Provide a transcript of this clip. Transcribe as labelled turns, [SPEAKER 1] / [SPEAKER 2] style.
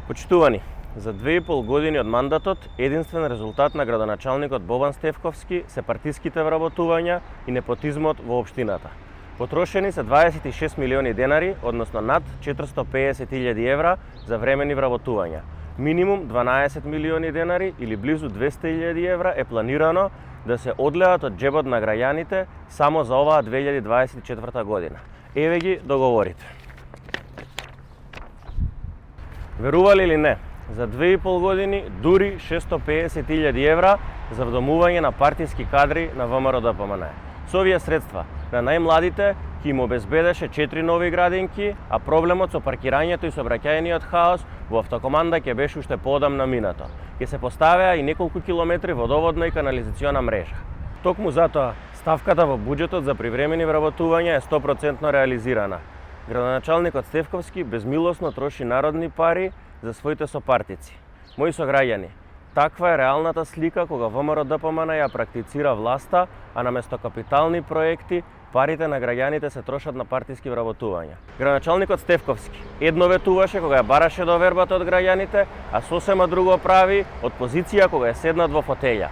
[SPEAKER 1] Почитувани, за 2,5 години од мандатот, единствен резултат на градоначалникот Бобан Стефковски се партиските вработувања и непотизмот во општината. Потрошени се 26 милиони денари, односно над 450.000 евра за времени вработувања. Минимум 12 милиони денари или близу 200.000 евра е планирано да се одлеат од джебот на граѓаните само за оваа 2024 година. Еве ги договорите. Верували или не, за 2,5 години дури 650.000 евра за вдомување на партиски кадри на ВМРО ДПМН. Со овие средства на најмладите ќе им обезбедеше 4 нови градинки, а проблемот со паркирањето и сообраќајниот хаос во автокоманда ќе беше уште поодамна минато. Ќе се поставеа и неколку километри водоводна и канализациона мрежа. Токму затоа ставката во буџетот за привремени вработувања е 100% реализирана. Градоначалникот Стефковски безмилосно троши народни пари за своите сопартици. Мои сограѓани, таква е реалната слика кога ВМРО ДПМН ја практицира власта, а наместо капитални проекти, парите на граѓаните се трошат на партиски вработувања. Градоначалникот Стефковски едно ветуваше кога ја бараше довербата од граѓаните, а сосема друго прави од позиција кога е седнат во фотеља.